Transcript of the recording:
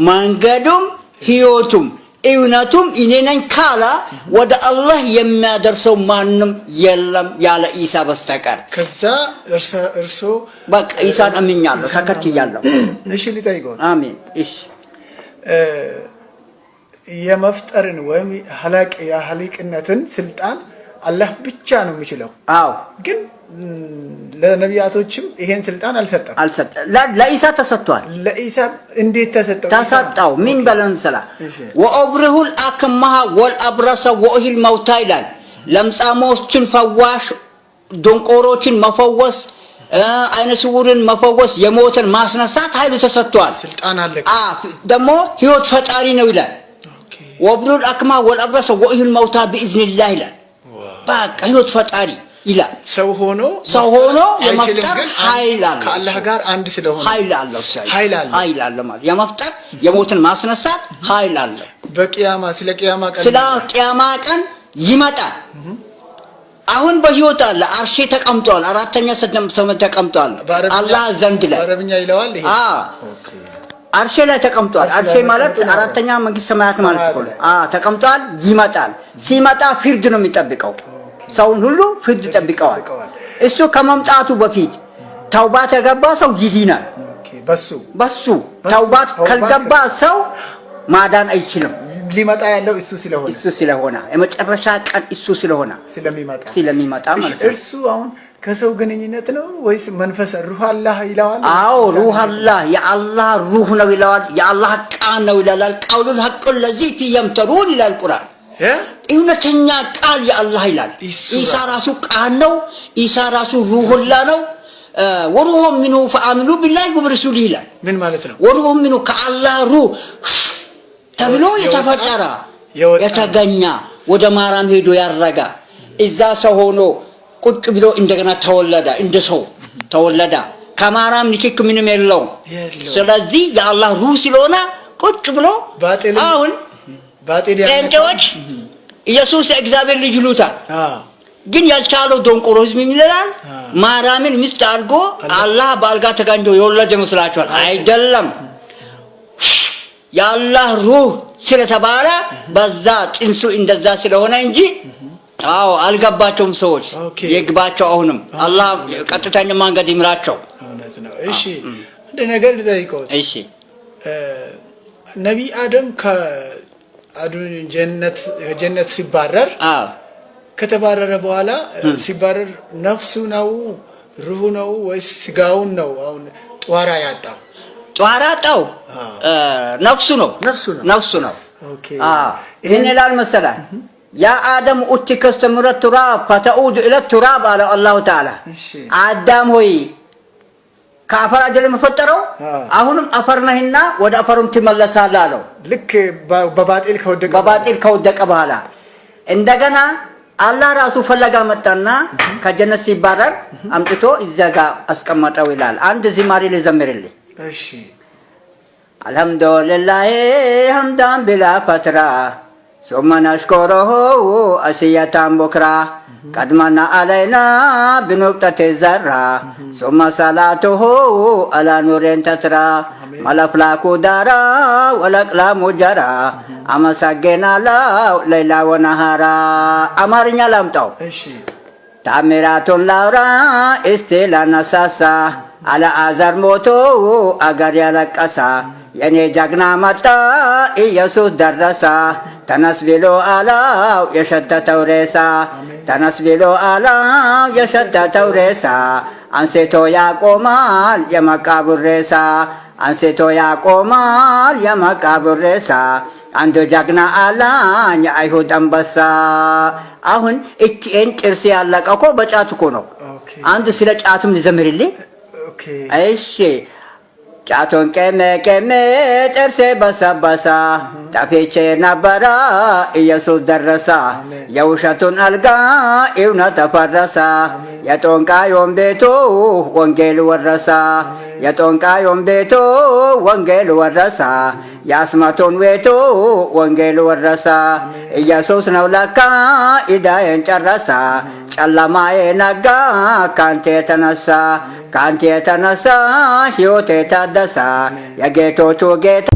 መንገዱም ህይወቱም እውነቱም እኔ ነኝ ካለ ወደ አላህ የሚያደርሰው ማንም የለም ያለ ኢሳ በስተቀር። ከዛ እርሶ በቃ ኢሳን አምኛለሁ ተከትያለሁ። እሺ ልጠይቀው። አሜን። እሺ የመፍጠርን ወይም ሀላቂነትን ስልጣን አላህ ብቻ ነው የሚችለው። አዎ ግን ለነቢያቶችም ይሄን ስልጣን አልሰጠም። ለኢሳ ተሰጥቷል። ለኢሳ እንዴት ተሰጠው? ተሰጠው ምን በለን ሰላ ወአብረሁል አክማህ ወልአብረሰ ወኡሂል መውታ ይላል። ለምጻሞችን ፈዋሽ፣ ደንቆሮችን መፈወስ፣ አይነ ስውርን መፈወስ፣ የሞተን ማስነሳት ኃይሉ ተሰጥቷል። ስልጣን አለ። ደግሞ ህይወት ፈጣሪ ነው ይላል። ወአብረሁል አክማህ ወልአብረሰ ወኡሂል መውታ በኢዝኒላህ ይላል። በቃ ህይወት ፈጣሪ ይላል። ሰው ሆኖ የመፍጠር ኃይል አለው። ከአላህ ጋር አንድ ስለሆነ ኃይል አለው። ኃይል አለው ማለት የመፍጠር የሞትን ማስነሳት ኃይል አለው። በቂያማ ስለ ቂያማ ቀን ይመጣል። አሁን በህይወት አለ። አርሼ ተቀምጧል። አራተኛ ሰማይ ተቀምጧል። አላህ ዘንድ ላይ አረብኛ ይለዋል። ይሄ አርሼ ላይ ተቀምጧል። አርሼ ማለት አራተኛ መንግስት ሰማያት ማለት ነው። ተቀምጧል። ይመጣል። ሲመጣ ፍርድ ነው የሚጠብቀው። ሰውን ሁሉ ፍርድ ይጠብቀዋል። እሱ ከመምጣቱ በፊት ተውባት የገባ ሰው ይድናል። በሱ ተውባት ካልገባ ሰው ማዳን አይችልም። ሊመጣ ያለው እሱ ስለሆነ የመጨረሻ ቀን እሱ ስለሚመጣ ማለት ነው። እርሱ አሁን ከሰው ግንኙነት ነው ወይስ መንፈስ ሩህ አላህ ይለዋል? አዎ ሩህ አላህ የአላህ ሩህ ነው ይለዋል። የአላህ ቃል ነው ይላል። ቀውሉል ሐቅ الذي يمترون ይላል ቁርአን። እውነተኛ ቃል የአላህ ይላል። ኢሳ ራሱ ቃል ነው። ኢሳ ራሱ ሩሁላ ነው። ወሩሁ ሚኑ ፈአምኑ ቢላሂ ወበረሱሊሂ ይላል። ምን ማለት ነው? ወሩሁ ሚኑ ከአላህ ሩህ ተብሎ የተፈጠረ የተገኘ ወደ ማርያም ሄዶ ያረጋ እዛ ሰው ሆኖ ቁጭ ብሎ እንደገና ተወለደ። እንደ ሰው ተወለደ። ከማርያም ንክክ ምንም የለውም። ስለዚህ የአላህ ሩህ ስለሆነ ቁጭ ብሎ አሁን ባጤዲያዎች ኢየሱስ እግዚአብሔር ልጅ ይሉታል። ግን ያልቻለው ደንቆሮ ህዝብ ይላል ማርያምን ሚስት አድርጎ አላህ ባልጋ ተጋንጆ የወለደ መስላችኋል? አይደለም። የአላህ ሩህ ስለተባለ በዛ ጽንሱ እንደዛ ስለሆነ እንጂ አልገባቸውም ሰዎች። ይግባቸው። አሁንም አላህ ቀጥተኛ መንገድ ይምራቸው። እሺ እንደ ነገር ልጠይቀው። እሺ ነብይ አደም ጀነት ሲባረር ከተባረረ በኋላ ሲባረር ነፍሱ ነው ሩሁ ነው ወይስ ስጋውን ነው? አሁን ጧራ ያጣው ነፍሱ ነው። ኦኬ ይሄን ይላል መሰለህ ያ አደም ኡትከ ሰምረት ቱራብ ፈተኡድ ኢለ ቱራብ አለ አላሁ ተዓላ። አዳም ሆይ ከአፈር አይደለም የፈጠረው አሁንም አፈር ነህና ወደ አፈሩም ትመለሳለህ አለው። ልክ በባጢል ከወደቀ በኋላ እንደገና አላህ ራሱ ፈለጋ መጣና ከጀነት ሲባረር አምጥቶ እዛጋ አስቀመጠው ይላል። አንድ ዝማሬ ልዘምርልህ። እሺ አልহামዱሊላህ ሐምዳን ቢላ ፈትራ ثم نشكره أشياء بكرة قدمنا علينا بنقطة الذرة ثم صلاته على نور تترى ملفلاك دارا والأقلام جرى أما سجنا ليلا ونهارا أمرنا لم تو تعميرات لورا استيلا نساسا على أزر موتو أجر يلقسا يعني جاكنا متى إيسوس درسا تنسبلو آلاو يشد توريسا تنسبلو آلاو يشد توريسا أنسيتو يا قومال يا مكابر ريسا أنسيتو يا قومال يا مكابر ريسا عندو جاكنا آلان يا أيهود أنبسا أهون إنت إرسي اللك أكو بجاتكو نو عندو سلج آتم نزمر اللي أيشي ጫቶን ቀመ ጥርሴ በሰበሳ ጠፍቼ ነበረ ኢየሱስ ደረሰ የውሸቱን አልጋ እውነት ተፈረሰ የጦንቃዮን ቤቱ ወንጌል ወረሳ የጦንቃዮን ቤቱ ወንጌል ወረሳ የአስማቶን ቤቱ ወንጌል ወረሳ ኢየሱስ ነው ለካ ኢዳዬን ጨረሳ ጨለማዬ ነጋ ካንተ የተነሳ ሕይወቴ ታደሳ የጌቶቹ ጌታ